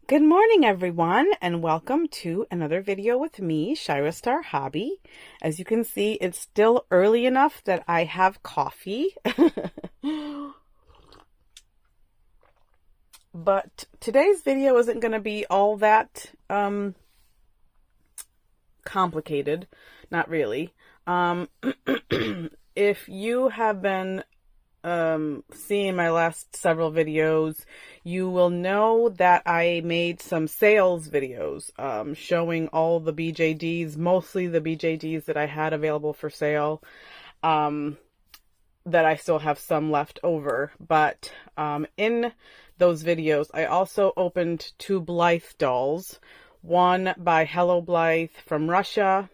Good morning, everyone, and welcome to another video with me, Shira Star Hobby. As you can see, it's still early enough that I have coffee. But today's video isn't going to be all that complicated. Not really. If you have been seeing my last several videos, you will know that I made some sales videos showing all the BJDs, mostly the BJDs that I had available for sale, that I still have some left over. But in those videos, I also opened two Blythe dolls, one by Hello Blythe from Russia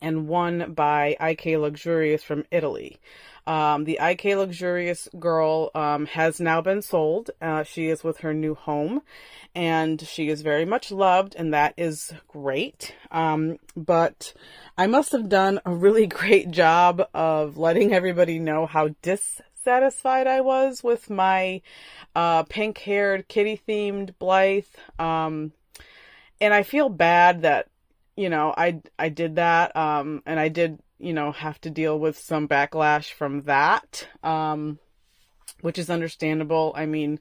and one by IK Luxurious from Italy. The IK Luxurious girl has now been sold. She is with her new home, and she is very much loved, and that is great. But I must have done a really great job of letting everybody know how dissatisfied I was with my pink-haired, kitty-themed Blythe. And I feel bad that, you know, I did that, and I did, you know, have to deal with some backlash from that, which is understandable. I mean,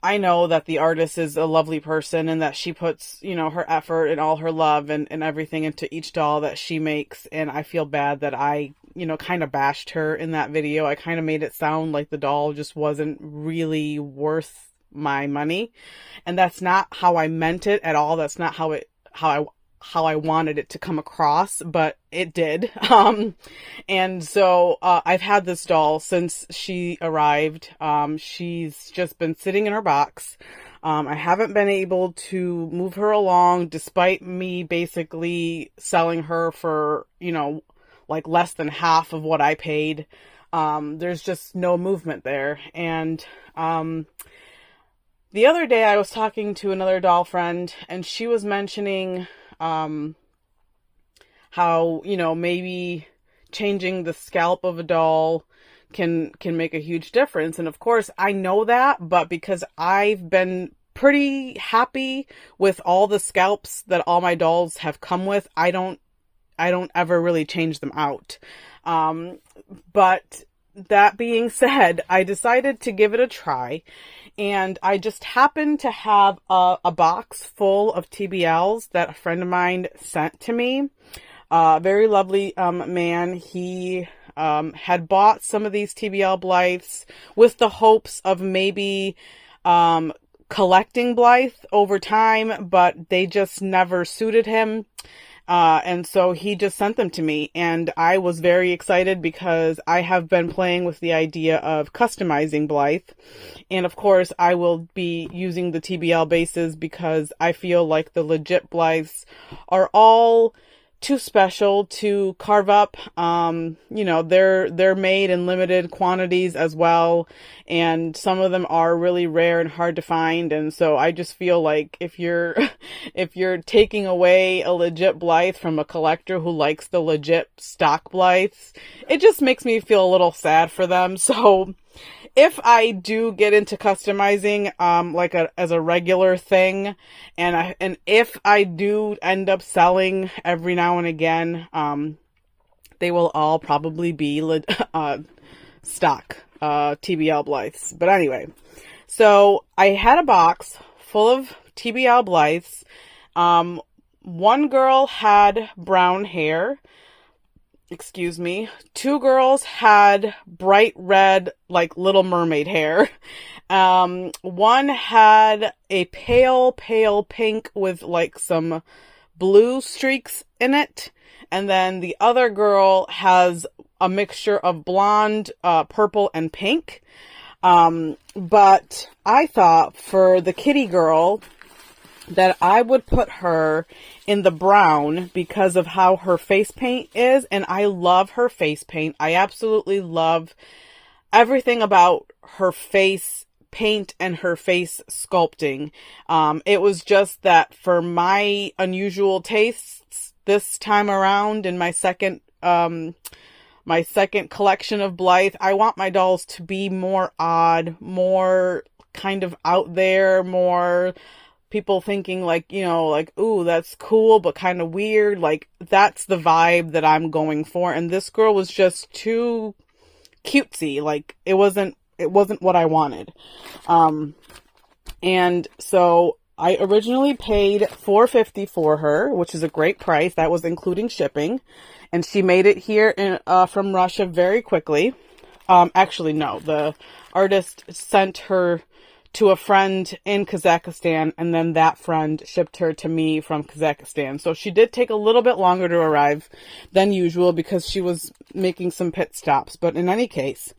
I know that the artist is a lovely person and that she puts, you know, her effort and all her love and everything into each doll that she makes. And I feel bad that I, you know, kind of bashed her in that video. I kind of made it sound like the doll just wasn't really worth my money. And that's not how I meant it at all. That's not how I wanted it to come across, but it did. And so I've had this doll since she arrived. She's just been sitting in her box. I haven't been able to move her along despite me basically selling her for, you know, like less than half of what I paid. There's just no movement there. And the other day I was talking to another doll friend, and she was mentioning how, you know, maybe changing the scalp of a doll can make a huge difference. And of course I know that, but because I've been pretty happy with all the scalps that all my dolls have come with, I don't ever really change them out. But that being said, I decided to give it a try. And I just happened to have a box full of TBLs that a friend of mine sent to me. Very lovely man. He had bought some of these TBL Blythes with the hopes of maybe collecting Blythe over time, but they just never suited him. And so he just sent them to me, and I was very excited because I have been playing with the idea of customizing Blythe. And of course I will be using the TBL bases because I feel like the legit Blythes are all too special to carve up. You know, they're made in limited quantities as well, and some of them are really rare and hard to find. And so I just feel like if you're taking away a legit Blythe from a collector who likes the legit stock Blythes, it just makes me feel a little sad for them. So if I do get into customizing, as a regular thing, and if I do end up selling every now and again, they will all probably be stock TBL Blythes. But anyway, so I had a box full of TBL Blythes. One girl had brown hair. Excuse me. Two girls had bright red, like Little Mermaid hair. One had a pale pink with like some blue streaks in it. And then the other girl has a mixture of blonde, purple, and pink. But I thought for the kitty girl that I would put her in the brown because of how her face paint is. And I love her face paint. I absolutely love everything about her face paint and her face sculpting. It was just that for my unusual tastes this time around in my second collection of Blythe, I want my dolls to be more odd, more kind of out there, more people thinking like, you know, like, ooh, that's cool, but kind of weird. Like, that's the vibe that I'm going for. And this girl was just too cutesy. Like, it wasn't what I wanted. And so I originally paid $4.50 for her, which is a great price. That was including shipping. And she made it here from Russia very quickly. Actually, no, the artist sent her to a friend in Kazakhstan, and then that friend shipped her to me from Kazakhstan. So she did take a little bit longer to arrive than usual because she was making some pit stops. But in any case,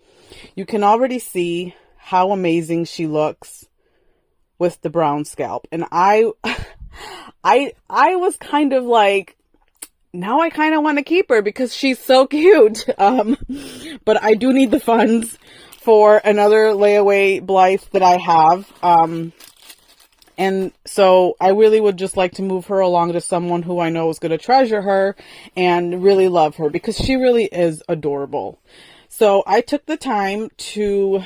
you can already see how amazing she looks with the brown scalp. And I was kind of like, now I kind of want to keep her because she's so cute. But I do need the funds for another layaway Blythe that I have. And so I really would just like to move her along to someone who I know is going to treasure her and really love her because she really is adorable. So I took the time to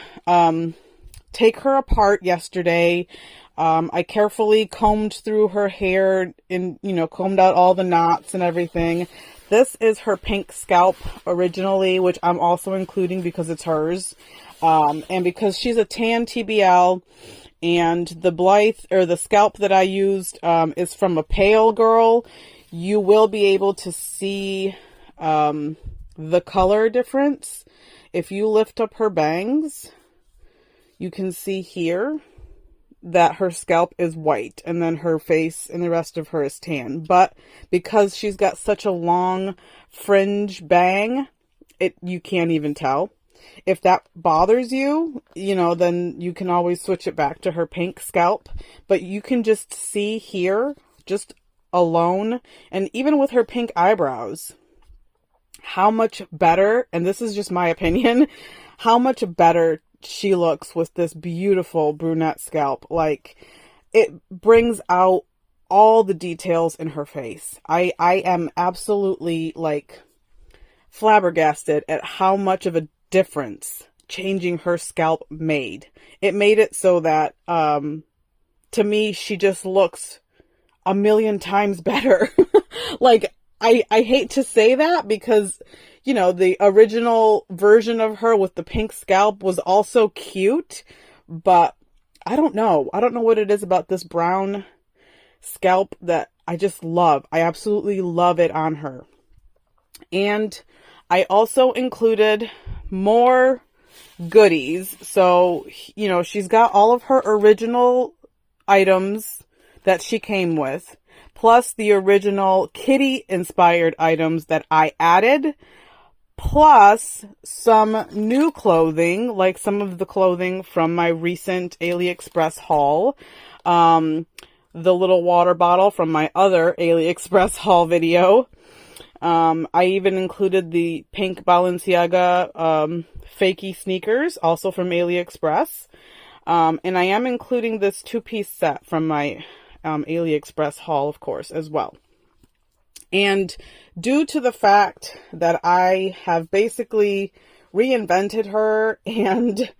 take her apart yesterday. I carefully combed through her hair and, you know, combed out all the knots and everything. This is her pink scalp originally, which I'm also including because it's hers. And because she's a tan TBL, and the Blythe, or the scalp that I used, is from a pale girl, you will be able to see, the color difference. If you lift up her bangs, you can see here that her scalp is white, and then her face and the rest of her is tan. But because she's got such a long fringe bang, you can't even tell. If that bothers you, you know, then you can always switch it back to her pink scalp. But you can just see here, just alone, and even with her pink eyebrows, how much better, and this is just my opinion, how much better she looks with this beautiful brunette scalp. Like, it brings out all the details in her face. I am absolutely, like, flabbergasted at how much of a difference changing her scalp made. It made it so that, to me, she just looks a million times better. Like, I hate to say that because, you know, the original version of her with the pink scalp was also cute, but I don't know. I don't know what it is about this brown scalp that I just love. I absolutely love it on her. And I also included more goodies. So, you know, she's got all of her original items that she came with, plus the original kitty inspired items that I added, plus some new clothing, like some of the clothing from my recent AliExpress haul, the little water bottle from my other AliExpress haul video. I even included the pink Balenciaga fakie sneakers, also from AliExpress. And I am including this 2-piece set from my AliExpress haul, of course, as well. And due to the fact that I have basically reinvented her and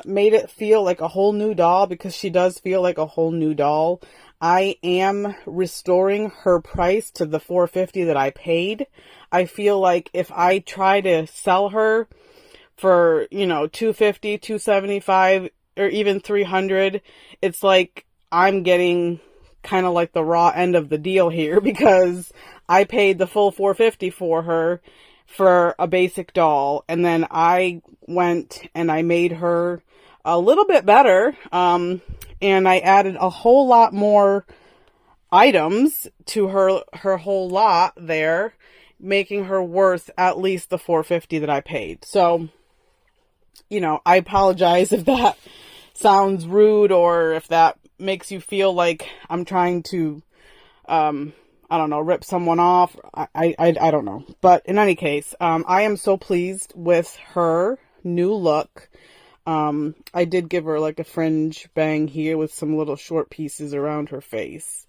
made it feel like a whole new doll, because she does feel like a whole new doll, I am restoring her price to the $4.50 that I paid. I feel like if I try to sell her for, you know, $2.50, $2.75, or even $300, it's like I'm getting kind of like the raw end of the deal here, because I paid the full $4.50 for her for a basic doll, and then I went and I made her a little bit better, and I added a whole lot more items to her whole lot there, making her worth at least the $4.50 that I paid. So, you know, I apologize if that sounds rude, or if that makes you feel like I'm trying to, I don't know, rip someone off. I don't know. But in any case, I am so pleased with her new look. I did give her like a fringe bang here with some little short pieces around her face.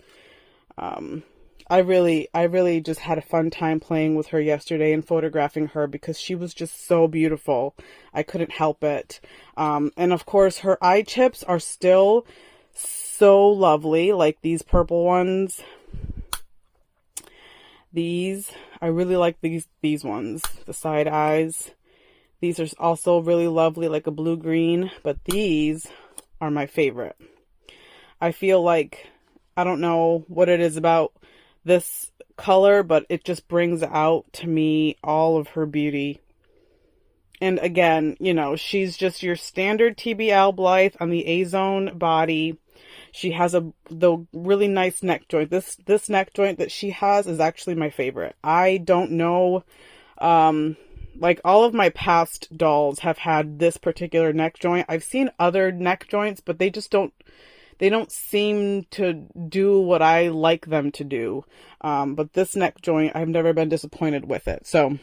I really just had a fun time playing with her yesterday and photographing her because she was just so beautiful. I couldn't help it. And of course, her eye chips are still so lovely, like these purple ones. These, I really like these ones, the side eyes. These are also really lovely, like a blue-green, but these are my favorite. I feel like, I don't know what it is about this color, but it just brings out to me all of her beauty. And again, you know, she's just your standard TBL Blythe on the A-zone body. She has the really nice neck joint. This neck joint that she has is actually my favorite. I don't know, like all of my past dolls have had this particular neck joint. I've seen other neck joints, but they just don't seem to do what I like them to do. But this neck joint, I've never been disappointed with it. So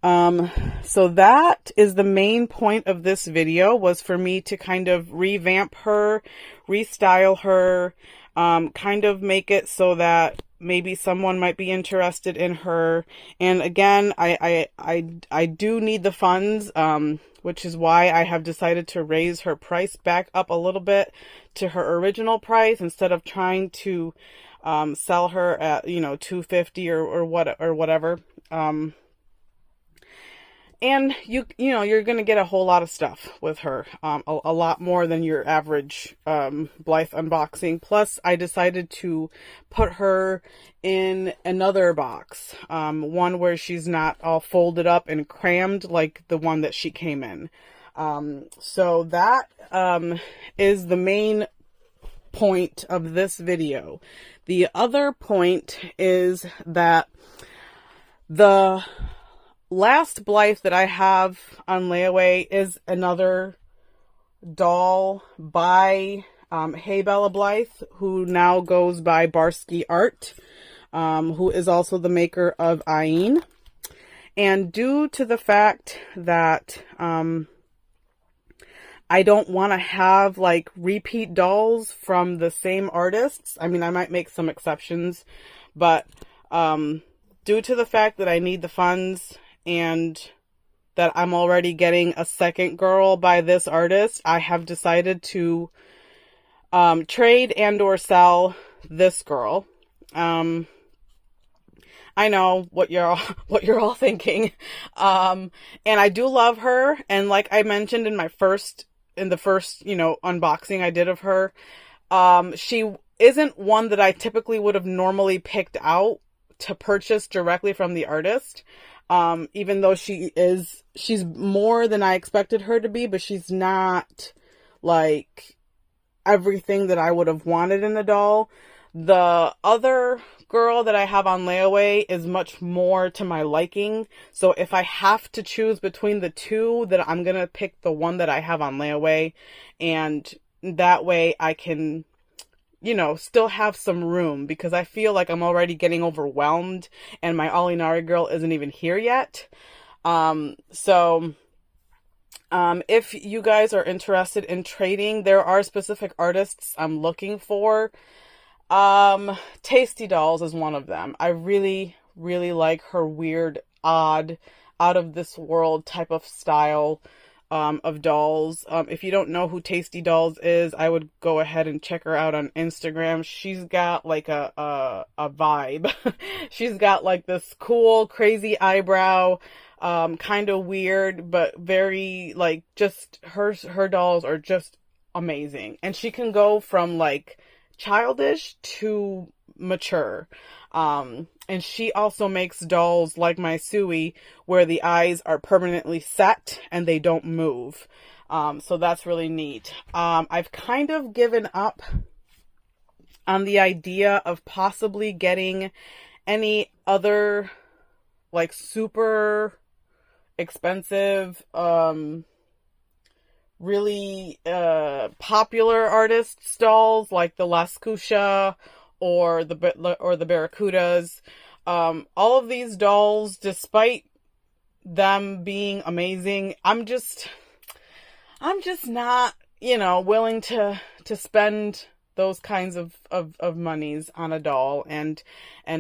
that is the main point of this video, was for me to kind of revamp her, restyle her, kind of make it so that maybe someone might be interested in her. And again, I do need the funds, which is why I have decided to raise her price back up a little bit to her original price instead of trying to sell her at, you know, $250 or whatever. And you know, you're going to get a whole lot of stuff with her, a lot more than your average Blythe unboxing. Plus, I decided to put her in another box, one where she's not all folded up and crammed like the one that she came in. So that is the main point of this video. The other point is that the last Blythe that I have on layaway is another doll by Hey Bella Blythe, who now goes by Barsky Art, who is also the maker of Ayin. And due to the fact that I don't want to have like repeat dolls from the same artists, I mean, I might make some exceptions, but due to the fact that I need the funds and that I'm already getting a second girl by this artist, I have decided to trade and or sell this girl. I know what you're all thinking. And I do love her, and like I mentioned in the first, you know, unboxing I did of her, she isn't one that I typically would have normally picked out to purchase directly from the artist. Even though she's more than I expected her to be, but she's not like everything that I would have wanted in a doll. The other girl that I have on layaway is much more to my liking. So if I have to choose between the two, then I'm going to pick the one that I have on layaway. And that way I can, you know, still have some room, because I feel like I'm already getting overwhelmed and my Alinari girl isn't even here yet. If you guys are interested in trading, there are specific artists I'm looking for. Tasty Dolls is one of them. I really, really like her weird, odd, out of this world type of style of dolls. If you don't know who Tasty Dolls is, I would go ahead and check her out on Instagram. She's got like a vibe. She's got like this cool, crazy eyebrow, kind of weird, but very like, just her dolls are just amazing. And she can go from like childish to mature. And she also makes dolls like my Suey, where the eyes are permanently set and they don't move. So that's really neat. I've kind of given up on the idea of possibly getting any other like super expensive, really popular artists dolls like the Lascusha or the Barracudas. All of these dolls, despite them being amazing, I'm just not, you know, willing to spend those kinds of monies on a doll, and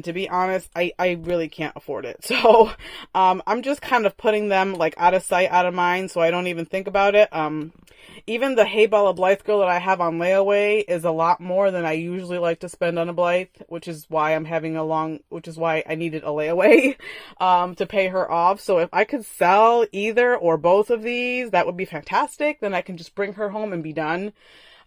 to be honest, I really can't afford it. So I'm just kind of putting them like out of sight, out of mind, so I don't even think about it. Even the Hey Bella Blythe girl that I have on layaway is a lot more than I usually like to spend on a Blythe, which is why I needed a layaway to pay her off. So if I could sell either or both of these, that would be fantastic. Then I can just bring her home and be done.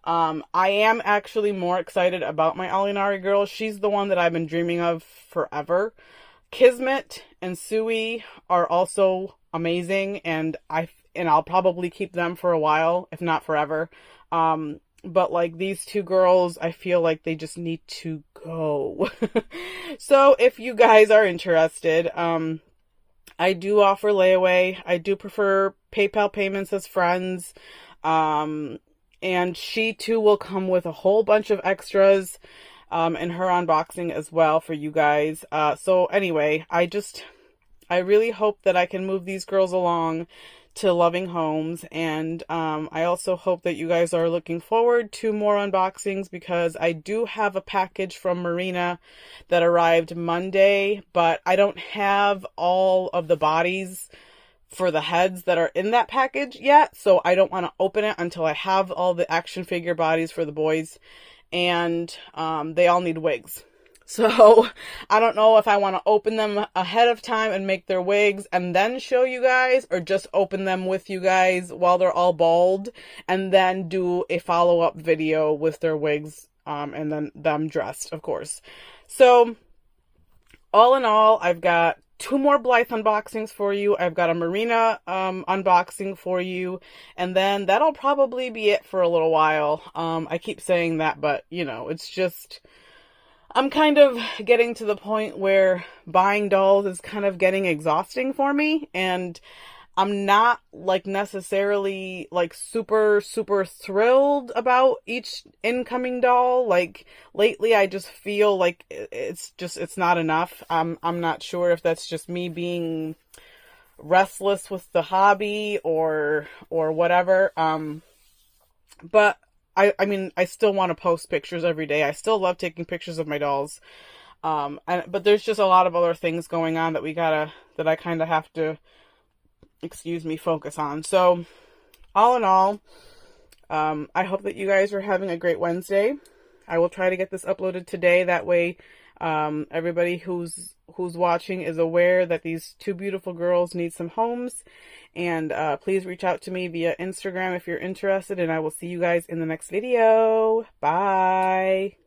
I am actually more excited about my Alinari girl. She's the one that I've been dreaming of forever. Kismet and Sui are also amazing, and I'll probably keep them for a while, if not forever. But like these two girls, I feel like they just need to go. So if you guys are interested, I do offer layaway. I do prefer PayPal payments as friends. And she too will come with a whole bunch of extras in her unboxing as well for you guys. So anyway, I really hope that I can move these girls along to loving homes, and I also hope that you guys are looking forward to more unboxings, because I do have a package from Marina that arrived Monday, but I don't have all of the bodies for the heads that are in that package yet, so I don't want to open it until I have all the action figure bodies for the boys, and they all need wigs. So I don't know if I want to open them ahead of time and make their wigs and then show you guys, or just open them with you guys while they're all bald and then do a follow-up video with their wigs and then them dressed, of course. So all in all, I've got 2 more Blythe unboxings for you. I've got a Marina unboxing for you, and then that'll probably be it for a little while. I keep saying that, but you know, it's just, I'm kind of getting to the point where buying dolls is kind of getting exhausting for me, and I'm not like necessarily like super thrilled about each incoming doll. Like lately I just feel like it's not enough. I'm not sure if that's just me being restless with the hobby or whatever. But I mean, I still want to post pictures every day. I still love taking pictures of my dolls. But there's just a lot of other things going on that I kind of have to, focus on. So all in all, I hope that you guys are having a great Wednesday. I will try to get this uploaded today. That way, everybody who's watching is aware that these 2 beautiful girls need some homes. And please reach out to me via Instagram if you're interested, and I will see you guys in the next video. Bye.